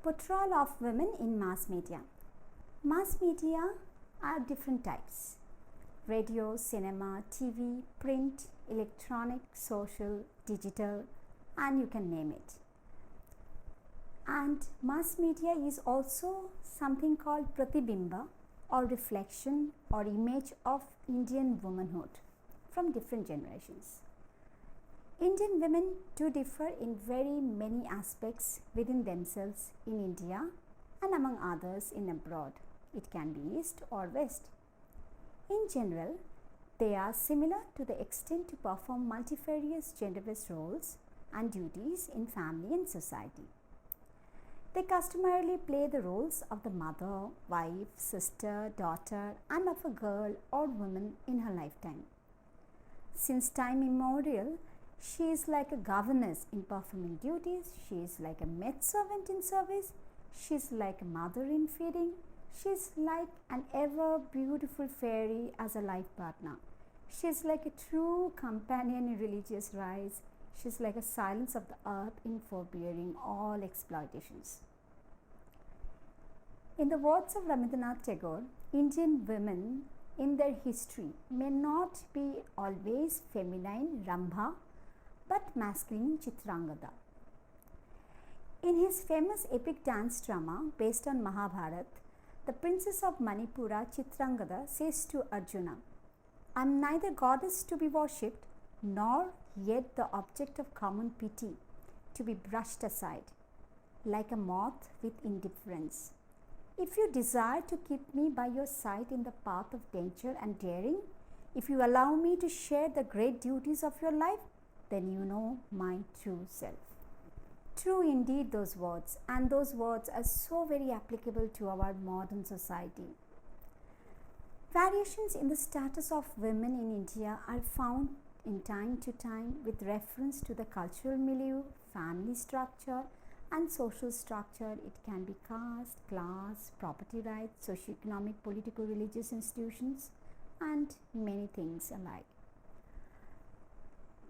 Portrayal of women in mass media. Mass media are different types: radio, cinema, TV, print, electronic, social, digital, and you can name it. And mass media is also something called pratibimba, or reflection or image of Indian womanhood from different generations. Indian women do differ in very many aspects within themselves in India and among others in abroad. It can be East or West. In general, they are similar to the extent to perform multifarious gender-based roles and duties in family and society. They customarily play the roles of the mother, wife, sister, daughter, and of a girl or woman in her lifetime. Since time immemorial, she is like a governess in performing duties, she is like a maidservant in service, she is like a mother in feeding, she is like an ever beautiful fairy as a life partner. She is like a true companion in religious rites, she is like a silence of the earth in forbearing all exploitations. In the words of Rabindranath Tagore, Indian women in their history may not be always feminine Rambha, but masculine Chitrangada. In his famous epic dance drama based on Mahabharata, the princess of Manipura, Chitrangada, says to Arjuna, "I am neither goddess to be worshipped, nor yet the object of common pity, to be brushed aside, like a moth with indifference. If you desire to keep me by your side in the path of danger and daring, if you allow me to share the great duties of your life, then you know my true self." True indeed those words, and those words are so very applicable to our modern society. Variations in the status of women in India are found in time to time with reference to the cultural milieu, family structure, and social structure. It can be caste, class, property rights, socioeconomic, political, religious institutions, and many things alike.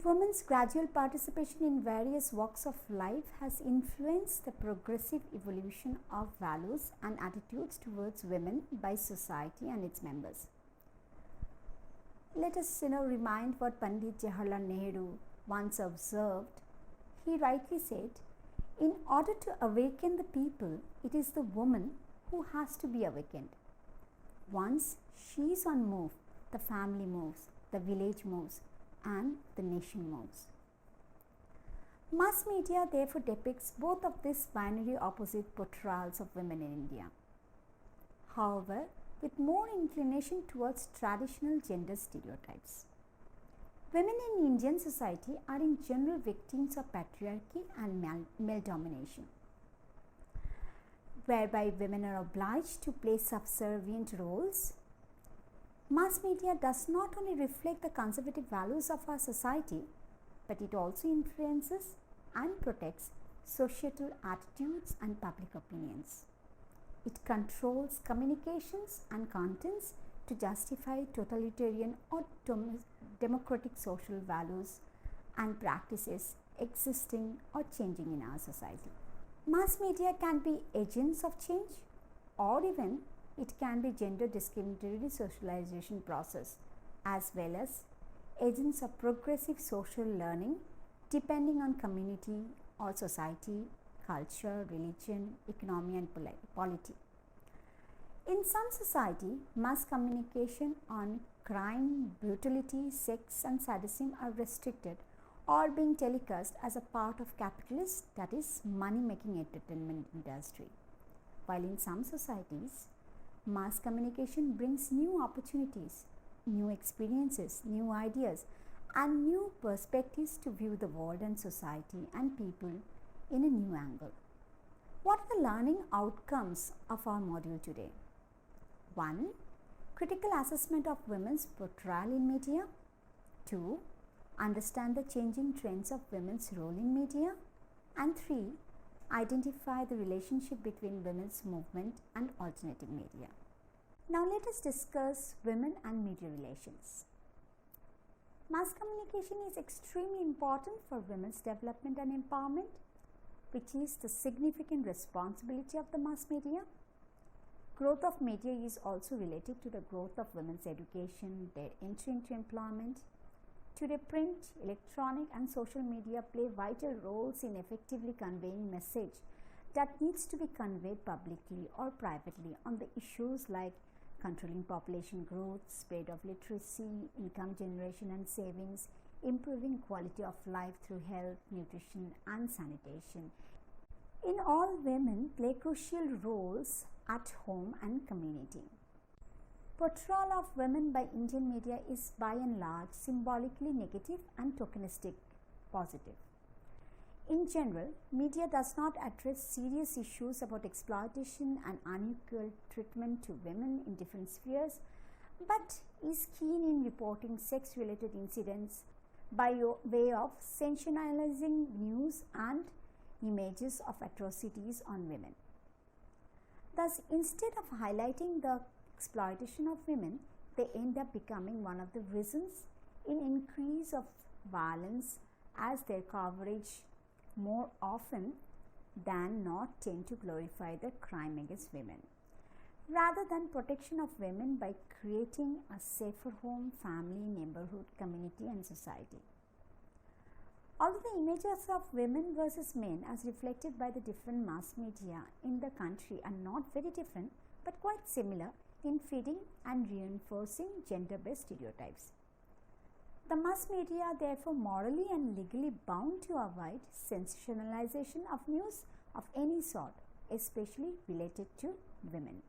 Women's gradual participation in various walks of life has influenced the progressive evolution of values and attitudes towards women by society and its members. Let us remind what Pandit Jawaharlal Nehru once observed. He rightly said, "In order to awaken the people, it is the woman who has to be awakened. Once she is on move, the family moves, the village moves, and the nation moves." Mass media therefore depicts both of these binary opposite portrayals of women in India. However, with more inclination towards traditional gender stereotypes. Women in Indian society are in general victims of patriarchy and male domination, whereby women are obliged to play subservient roles. Mass media does not only reflect the conservative values of our society, but it also influences and protects societal attitudes and public opinions. It controls communications and contents to justify totalitarian or democratic social values and practices existing or changing in our society. Mass media can be agents of change, or even it can be gender discriminatory socialization process, as well as agents of progressive social learning depending on community or society, culture, religion, economy, and polity. In some society, mass communication on crime, brutality, sex, and sadism are restricted or being telecast as a part of capitalist, that is, money-making entertainment industry. While in some societies, mass communication brings new opportunities, new experiences, new ideas, and new perspectives to view the world and society and people in a new angle. What are the learning outcomes of our module today? 1. Critical assessment of women's portrayal in media. 2. Understand the changing trends of women's role in media. And 3. Identify the relationship between women's movement and alternative media. Now let us discuss women and media relations. Mass communication is extremely important for women's development and empowerment. which is the significant responsibility of the mass media. Growth of media is also related to the growth of women's education, their entry into employment. Today, print, electronic, and social media play vital roles in effectively conveying message that needs to be conveyed publicly or privately on the issues like controlling population growth, spread of literacy, income generation and savings, improving quality of life through health, nutrition, and sanitation. In all, women play crucial roles at home and community. Portrayal of women by Indian media is by and large symbolically negative and tokenistic positive. In general, media does not address serious issues about exploitation and unequal treatment to women in different spheres, but is keen in reporting sex-related incidents by way of sensationalizing news and images of atrocities on women. Thus, instead of highlighting the exploitation of women, they end up becoming one of the reasons in increase of violence, as their coverage more often than not tend to glorify the crime against women, rather than protection of women by creating a safer home, family, neighborhood, community, and society. Although the images of women versus men as reflected by the different mass media in the country are not very different but quite similar in feeding and reinforcing gender-based stereotypes. The mass media are therefore morally and legally bound to avoid sensationalization of news of any sort, especially related to women.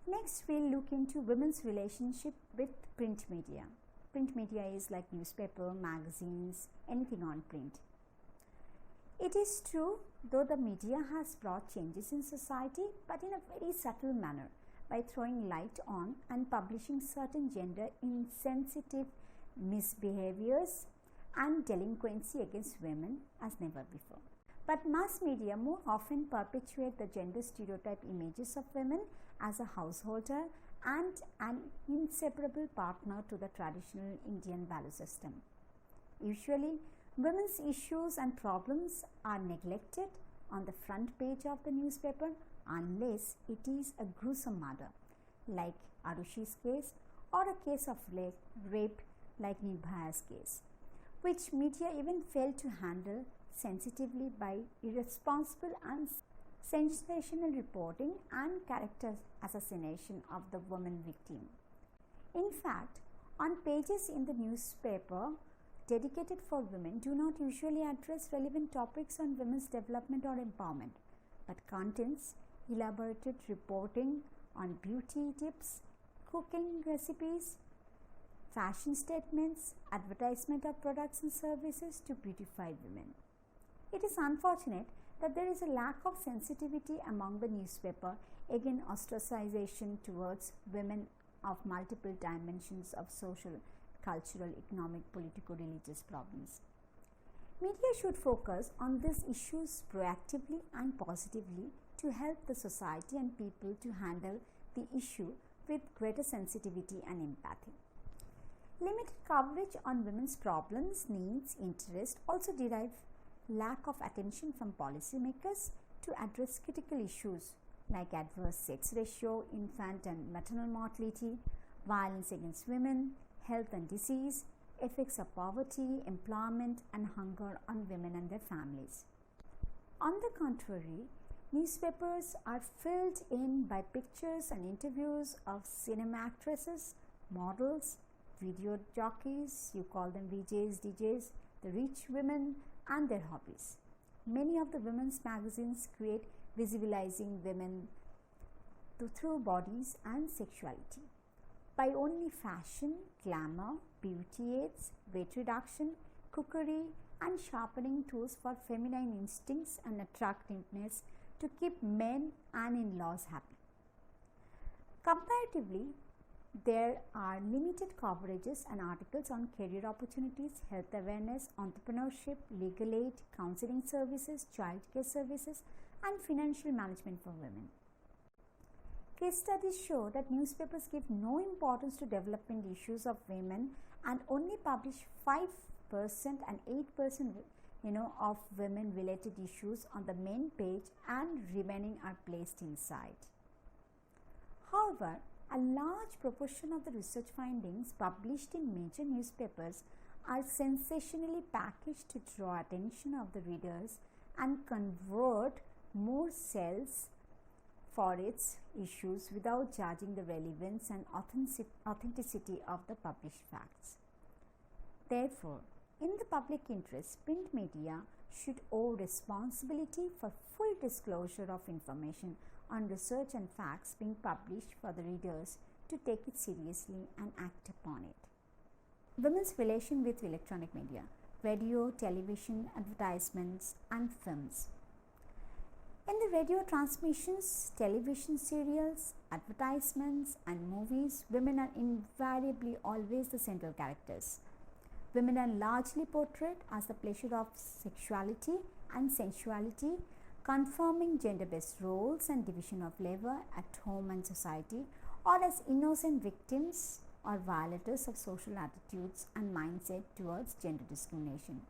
Next, we'll look into women's relationship with print media. Print media is like newspaper, magazines, anything on print. It is true, though the media has brought changes in society, but in a very subtle manner, by throwing light on and publishing certain gender insensitive misbehaviors and delinquency against women as never before. But mass media more often perpetuate the gender stereotype images of women as a householder and an inseparable partner to the traditional Indian value system. Usually, women's issues and problems are neglected on the front page of the newspaper unless it is a gruesome murder like Arushi's case or a case of rape like Nirbhaya's case, which media even failed to handle sensitively by irresponsible and sensational reporting and character assassination of the woman victim. In fact, on pages in the newspaper dedicated for women do not usually address relevant topics on women's development or empowerment, but contains elaborated reporting on beauty tips, cooking recipes, fashion statements, advertisement of products and services to beautify women. It is unfortunate that there is a lack of sensitivity among the newspaper against ostracization towards women of multiple dimensions of social, cultural, economic, political, religious problems. Media should focus on these issues proactively and positively to help the society and people to handle the issue with greater sensitivity and empathy. Limited coverage on women's problems, needs, interest also derive lack of attention from policymakers to address critical issues like adverse sex ratio, infant and maternal mortality, violence against women, health and disease, effects of poverty, employment and hunger on women and their families. On the contrary, newspapers are filled in by pictures and interviews of cinema actresses, models, video jockeys, you call them VJs, DJs, the rich women and their hobbies. Many of the women's magazines create visibilizing women through bodies and sexuality by only fashion, glamour, beauty aids, weight reduction, cookery and sharpening tools for feminine instincts and attractiveness to keep men and in-laws happy. Comparatively, there are limited coverages and articles on career opportunities, health awareness, entrepreneurship, legal aid, counseling services, child care services, and financial management for women. Case studies show that newspapers give no importance to development issues of women and only publish 5% and 8% of women related issues on the main page and remaining are placed inside. However, a large proportion of the research findings published in major newspapers are sensationally packaged to draw attention of the readers and convert more cells for its issues without judging the relevance and authenticity of the published facts. Therefore, in the public interest, print media should owe responsibility for full disclosure of information on research and facts being published for the readers to take it seriously and act upon it. Women's relation with electronic media, radio, television, advertisements, and films. In the radio transmissions, television serials, advertisements, and movies, women are invariably always the central characters. Women are largely portrayed as the pleasure of sexuality and sensuality, confirming gender-based roles and division of labor at home and society, or as innocent victims or violators of social attitudes and mindset towards gender discrimination.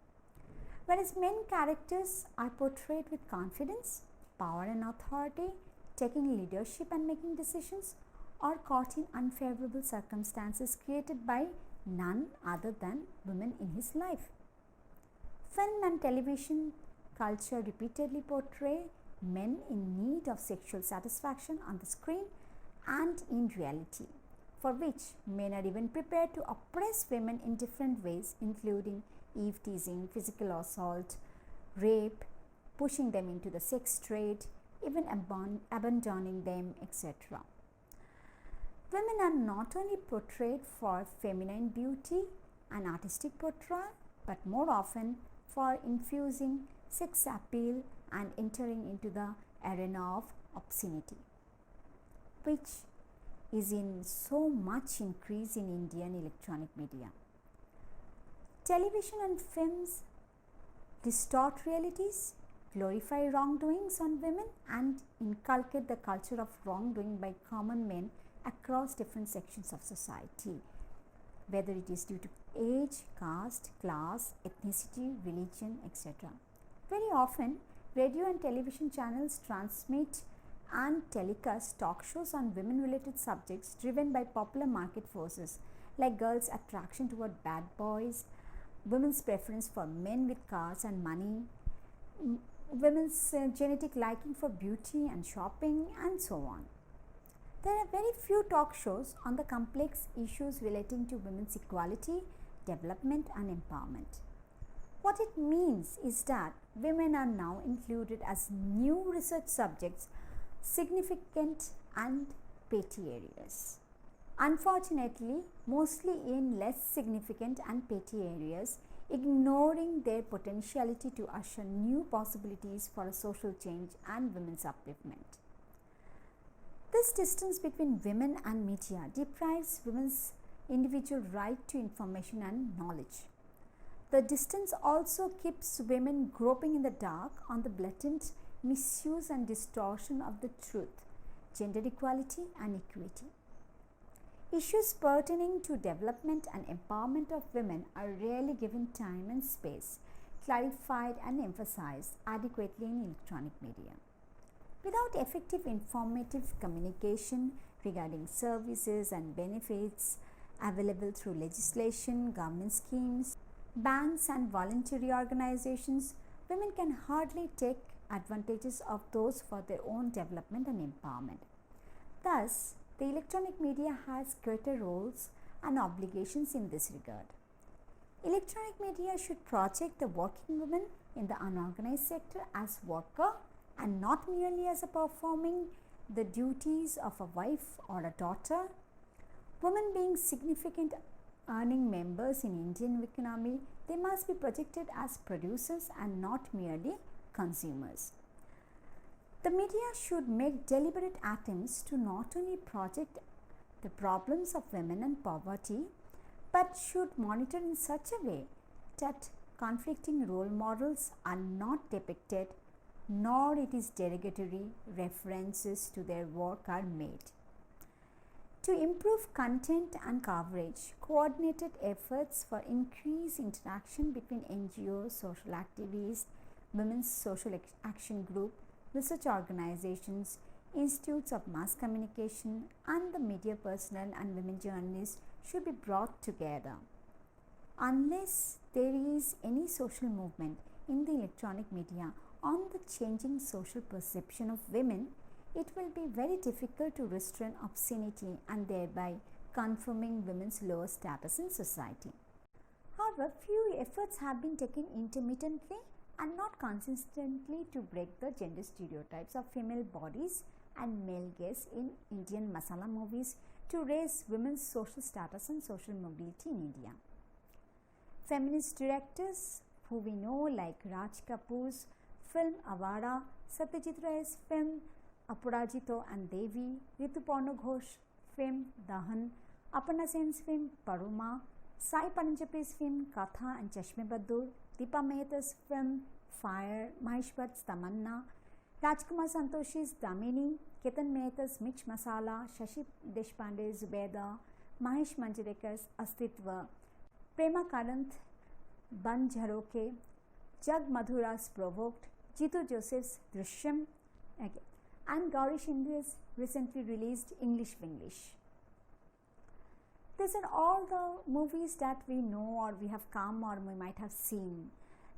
Whereas men characters are portrayed with confidence, power and authority, taking leadership and making decisions, or caught in unfavorable circumstances created by none other than women in his life. Film and television culture repeatedly portray men in need of sexual satisfaction on the screen and in reality, for which men are even prepared to oppress women in different ways, including eve-teasing, physical assault, rape, pushing them into the sex trade, even abandoning them, etc. Women are not only portrayed for feminine beauty and artistic portrayal, but more often for infusing sex appeal and entering into the arena of obscenity, which is in so much increase in Indian electronic media. Television and films distort realities, glorify wrongdoings on women, and inculcate the culture of wrongdoing by common men across different sections of society, whether it is due to age, caste, class, ethnicity, religion, etc. Very often, radio and television channels transmit and telecast talk shows on women-related subjects driven by popular market forces like girls' attraction toward bad boys, women's preference for men with cars and money, women's genetic liking for beauty and shopping, and so on. There are very few talk shows on the complex issues relating to women's equality, development, and empowerment. What it means is that women are now included as new research subjects, significant and petty areas. Unfortunately, mostly in less significant and petty areas, ignoring their potentiality to usher new possibilities for a social change and women's upliftment. This distance between women and media deprives women's individual right to information and knowledge. The distance also keeps women groping in the dark on the blatant misuse and distortion of the truth, gender equality and equity. Issues pertaining to development and empowerment of women are rarely given time and space, clarified and emphasized adequately in electronic media. Without effective informative communication regarding services and benefits available through legislation, government schemes, banks, and voluntary organizations, women can hardly take advantages of those for their own development and empowerment. Thus, the electronic media has greater roles and obligations in this regard. Electronic media should project the working woman in the unorganized sector as worker and not merely as a performing the duties of a wife or a daughter. Women being significant earning members in Indian economy, they must be projected as producers and not merely consumers. The media should make deliberate attempts to not only project the problems of women and poverty, but should monitor in such a way that conflicting role models are not depicted, nor it is derogatory references to their work are made. To improve content and coverage, coordinated efforts for increased interaction between NGOs, social activists, women's social action group, research organizations, institutes of mass communication, and the media personnel and women journalists should be brought together. Unless there is any social movement in the electronic media on the changing social perception of women, it will be very difficult to restrain obscenity and thereby confirming women's lower status in society. However, few efforts have been taken intermittently and not consistently to break the gender stereotypes of female bodies and male gaze in Indian masala movies to raise women's social status and social mobility in India. Feminist directors who we know like Raj Kapoor's film Avara, Satyajit Ray's film Aparajito and Devi, Rituparna Ghosh film Dahan, Aparna Sen's film Paruma, Sai Panjabi's film Katha and Chashme Badur, Deepa Mehta's film Fire, Mahesh Bhatt's Tamanna, Rajkumar Santoshi's Damini, Ketan Mehta's Mirch Masala, Shashi Deshpande's Zubeda, Mahesh Manjrekar's Astitva, Prema Karanth Ban Jharoke, Jag Madhura's Provoked, Jitu Joseph's Drishyam, and Gauri Shinde's recently released English Winglish. These are all the movies that we know or we have come or we might have seen.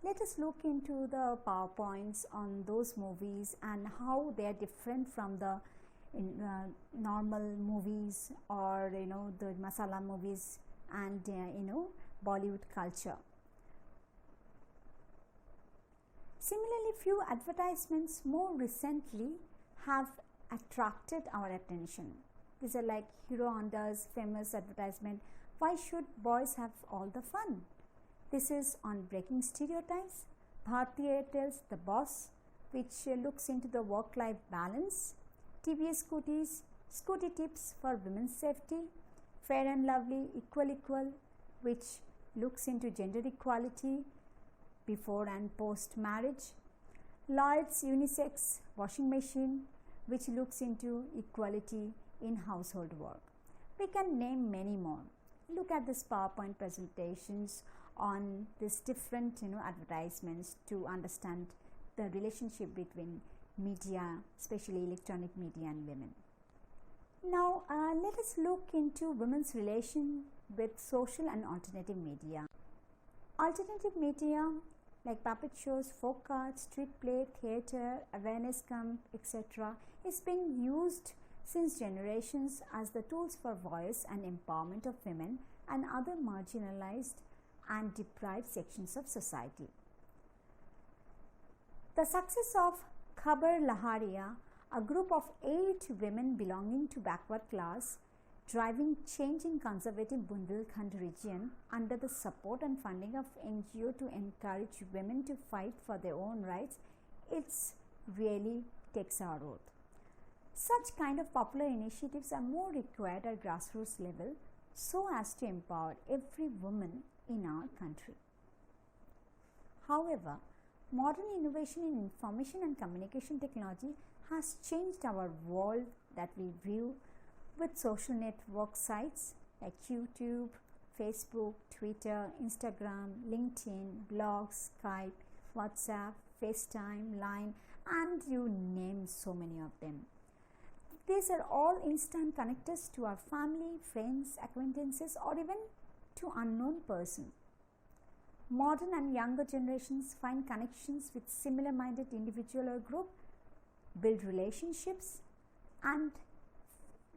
Let us look into the PowerPoints on those movies and how they are different from the normal movies or the masala movies and Bollywood culture. Similarly, few advertisements more recently have attracted our attention. These are like Hero Honda's famous advertisement, "Why should boys have all the fun?" This is on breaking stereotypes. Bharti Airtel's The Boss, which looks into the work-life balance. TVS Scooties, Scooty Tips for Women's Safety. Fair and Lovely, Equal, which looks into gender equality before and post marriage. Lloyd's Unisex Washing Machine, which looks into equality in household work. We can name many more. Look at this PowerPoint presentations on these different advertisements to understand the relationship between media, especially electronic media, and women. Now let us look into women's relation with social and alternative media. Alternative media like puppet shows, folk art, street play, theatre, awareness camp, etc. is being used since generations as the tools for voice and empowerment of women and other marginalized and deprived sections of society. The success of Khabar Lahariya, a group of 8 women belonging to backward class, driving change in conservative Bundelkhand region under the support and funding of NGO to encourage women to fight for their own rights, it's really takes our oath. Such kind of popular initiatives are more required at grassroots level so as to empower every woman in our country. However, modern innovation in information and communication technology has changed our world that we view with social network sites like YouTube, Facebook, Twitter, Instagram, LinkedIn, blogs, Skype, WhatsApp, FaceTime, Line, and you name so many of them. These are all instant connectors to our family, friends, acquaintances, or even to unknown persons. Modern and younger generations find connections with similar-minded individual or group, build relationships, and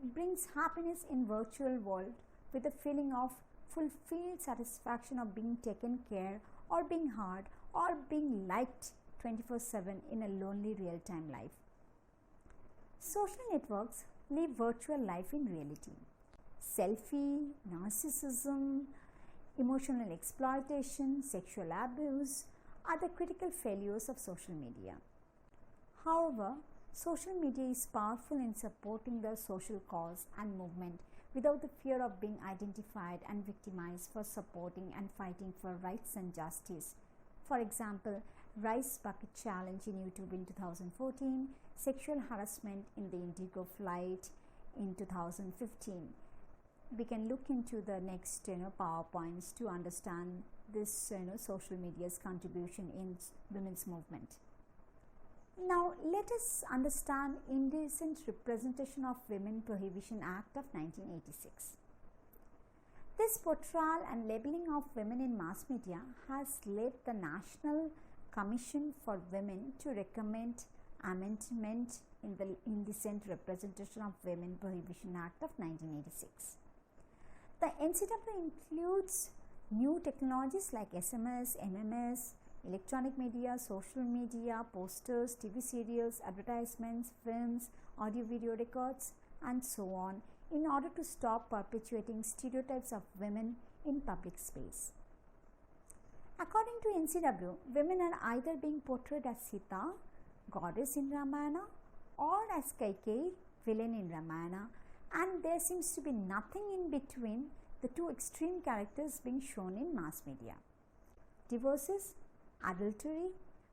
brings happiness in virtual world with a feeling of fulfilled satisfaction of being taken care or being heard or being liked 24/7 in a lonely real-time life. Social networks live virtual life in reality. Selfie, narcissism, emotional exploitation, sexual abuse are the critical failures of social media. However, social media is powerful in supporting the social cause and movement without the fear of being identified and victimized for supporting and fighting for rights and justice. For example, Rice Bucket Challenge in YouTube in 2014, sexual harassment in the Indigo flight, in 2015. We can look into the next PowerPoints to understand this social media's contribution in women's movement. Now let us understand Indecent Representation of Women Prohibition Act of 1986. This portrayal and labeling of women in mass media has led the National Commission for Women to recommend amendment in the Indecent Representation of Women Prohibition Act of 1986. The NCW includes new technologies like SMS, MMS, electronic media, social media, posters, TV serials, advertisements, films, audio-video records, and so on, in order to stop perpetuating stereotypes of women in public space. According to NCW, women are either being portrayed as Sita, goddess in Ramayana, or as Kaikeyi, villain in Ramayana, and there seems to be nothing in between the two extreme characters being shown in mass media. Divorces, adultery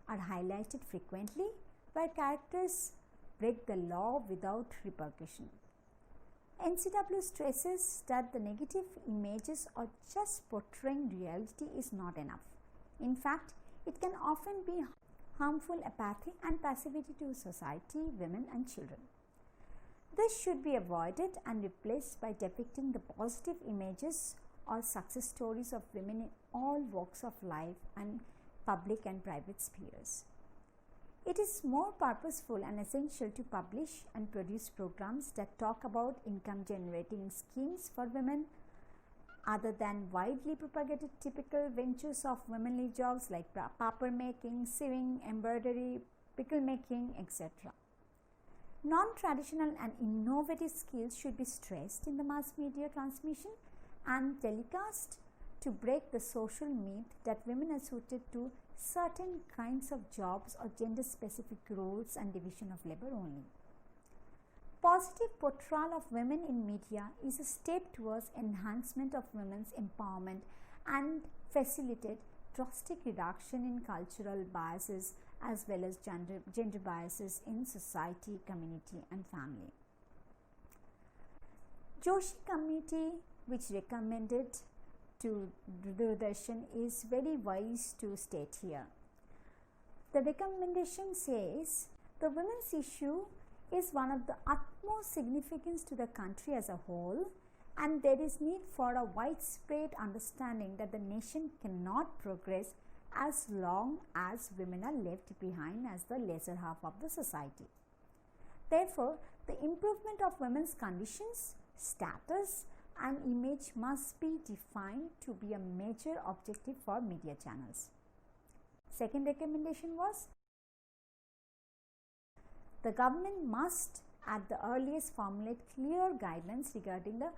are highlighted frequently, where characters break the law without repercussion. NCW stresses that the negative images or just portraying reality is not enough. In fact, it can often be harmful apathy and passivity to society, women and children. This should be avoided and replaced by depicting the positive images or success stories of women in all walks of life and public and private spheres. It is more purposeful and essential to publish and produce programs that talk about income generating schemes for women other than widely propagated typical ventures of womanly jobs like papad making, sewing, embroidery, pickle making, etc. Non-traditional and innovative skills should be stressed in the mass media transmission and telecast to break the social myth that women are suited to certain kinds of jobs or gender-specific roles and division of labor only. Positive portrayal of women in media is a step towards enhancement of women's empowerment and facilitate drastic reduction in cultural biases as well as gender biases in society, community and family. Joshi Committee, which recommended to Doordarshan, is very wise to state here. The recommendation says the women's issue is one of the utmost significance to the country as a whole, and there is need for a widespread understanding that the nation cannot progress as long as women are left behind as the lesser half of the society. Therefore, the improvement of women's conditions, status and image must be defined to be a major objective for media channels. Second recommendation was the government must at the earliest formulate clear guidelines regarding the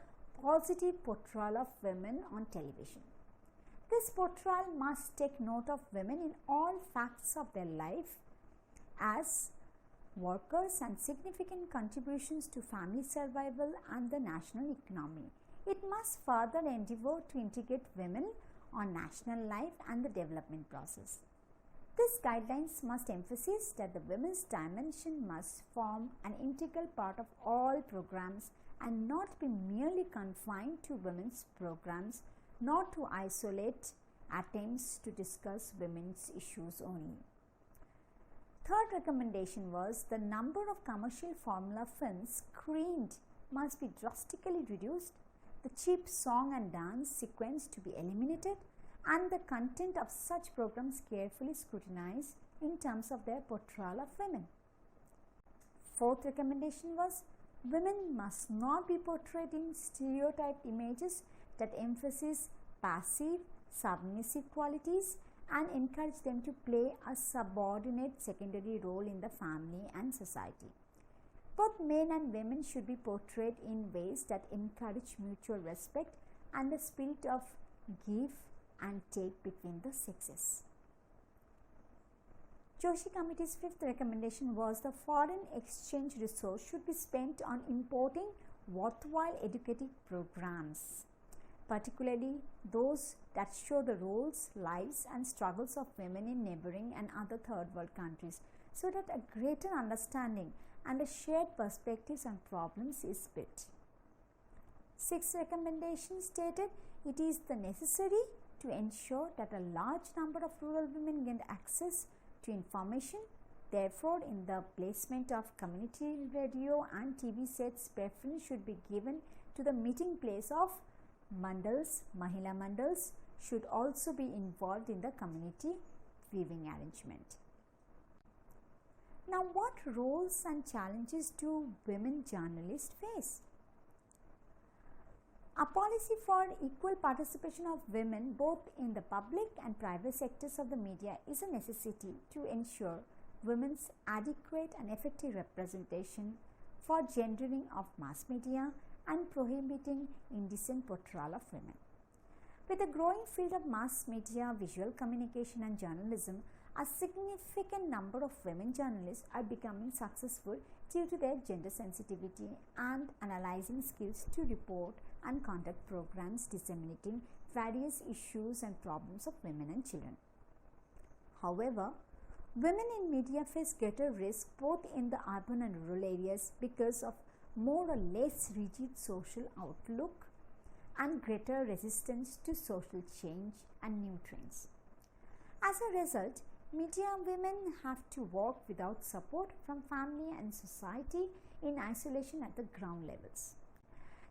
positive portrayal of women on television. This portrayal must take note of women in all facts of their life as workers and significant contributions to family survival and the national economy. It must further endeavor to integrate women on national life and the development process. These guidelines must emphasize that the women's dimension must form an integral part of all programs and not be merely confined to women's programs, not to isolate attempts to discuss women's issues only. Third recommendation was the number of commercial formula films screened must be drastically reduced, the cheap song and dance sequence to be eliminated, and the content of such programs carefully scrutinized in terms of their portrayal of women. Fourth recommendation was women must not be portrayed in stereotyped images that emphasize passive, submissive qualities and encourage them to play a subordinate secondary role in the family and society. Both men and women should be portrayed in ways that encourage mutual respect and the spirit of give and take between the sexes. Joshi Committee's fifth recommendation was the foreign exchange resource should be spent on importing worthwhile educative programs, particularly those that show the roles, lives and struggles of women in neighboring and other third world countries, so that a greater understanding and a shared perspectives on problems is built. Sixth recommendation stated it is the necessary to ensure that a large number of rural women gain access to information. Therefore, in the placement of community radio and TV sets, preference should be given to the meeting place of mandals. Mahila mandals should also be involved in the community viewing arrangement. Now, what roles and challenges do women journalists face? A policy for equal participation of women both in the public and private sectors of the media is a necessity to ensure women's adequate and effective representation for gendering of mass media and prohibiting indecent portrayal of women. With the growing field of mass media, visual communication and journalism, a significant number of women journalists are becoming successful due to their gender sensitivity and analyzing skills to report and conduct programs disseminating various issues and problems of women and children. However, women in media face greater risk both in the urban and rural areas because of more or less rigid social outlook and greater resistance to social change and new trends. As a result, media women have to work without support from family and society in isolation at the ground levels.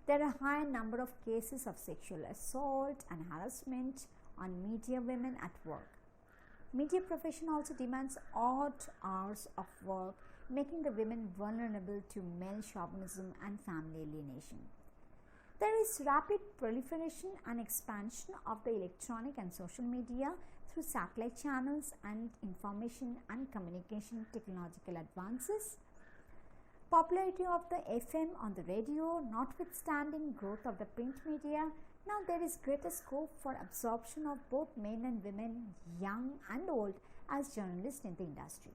There are a high number of cases of sexual assault and harassment on media women at work. Media profession also demands odd hours of work, making the women vulnerable to male chauvinism and family alienation. There is rapid proliferation and expansion of the electronic and social media through satellite channels and information and communication technological advances. Popularity of the FM on the radio, notwithstanding growth of the print media, now there is greater scope for absorption of both men and women, young and old, as journalists in the industry.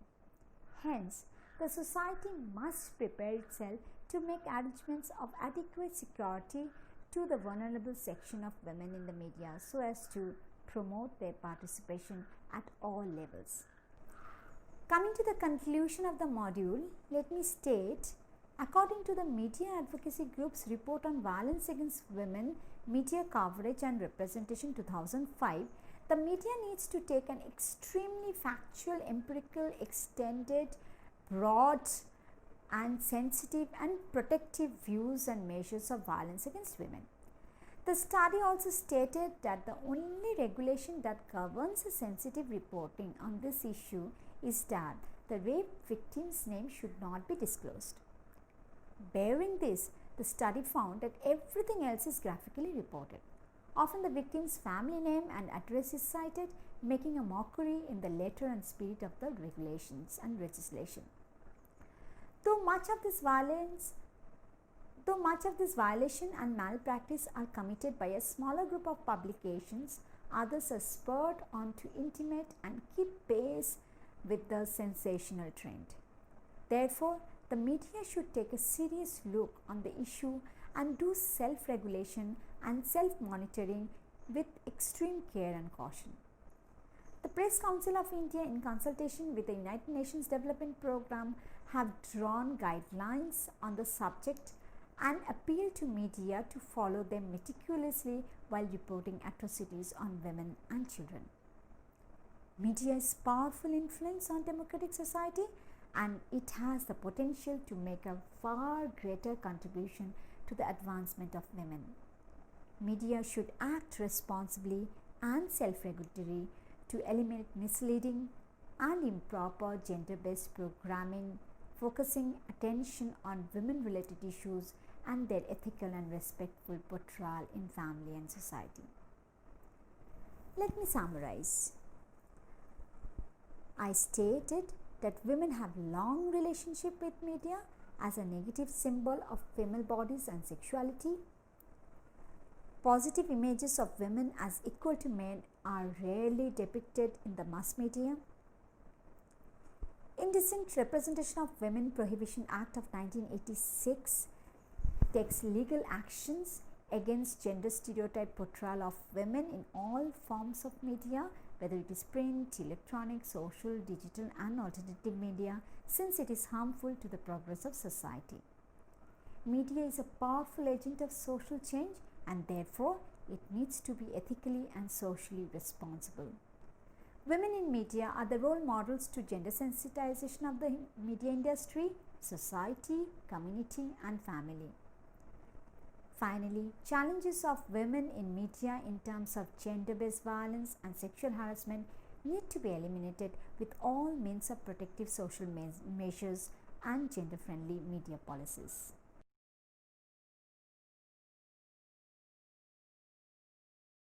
Hence, the society must prepare itself to make arrangements of adequate security to the vulnerable section of women in the media so as to promote their participation at all levels. Coming to the conclusion of the module, let me state, according to the Media Advocacy Group's report on violence against women, media coverage and representation 2005, the media needs to take an extremely factual, empirical, extended, broad and sensitive and protective views and measures of violence against women. The study also stated that the only regulation that governs a sensitive reporting on this issue is that the rape victim's name should not be disclosed. Bearing this, the study found that everything else is graphically reported. Often the victim's family name and address is cited, making a mockery in the letter and spirit of the regulations and legislation. Though much of this violation and malpractice are committed by a smaller group of publications, others are spurred on to intimate and keep pace with the sensational trend. Therefore, the media should take a serious look on the issue and do self-regulation and self-monitoring with extreme care and caution. The Press Council of India, in consultation with the United Nations Development Programme, have drawn guidelines on the subject and appeal to media to follow them meticulously while reporting atrocities on women and children. Media is powerful influence on democratic society and it has the potential to make a far greater contribution to the advancement of women. Media should act responsibly and self-regulatory to eliminate misleading and improper gender-based programming, focusing attention on women-related issues and their ethical and respectful portrayal in family and society. Let me summarize. I stated that women have long relationship with media as a negative symbol of female bodies and sexuality. Positive images of women as equal to men are rarely depicted in the mass media. Indecent Representation of Women Prohibition Act of 1986 takes legal actions against gender stereotype portrayal of women in all forms of media whether it is print, electronic, social, digital, and alternative media, since it is harmful to the progress of society. Media is a powerful agent of social change, and therefore it needs to be ethically and socially responsible. Women in media are the role models to gender sensitization of the media industry, society, community, and family. Finally, challenges of women in media in terms of gender-based violence and sexual harassment need to be eliminated with all means of protective social measures and gender-friendly media policies.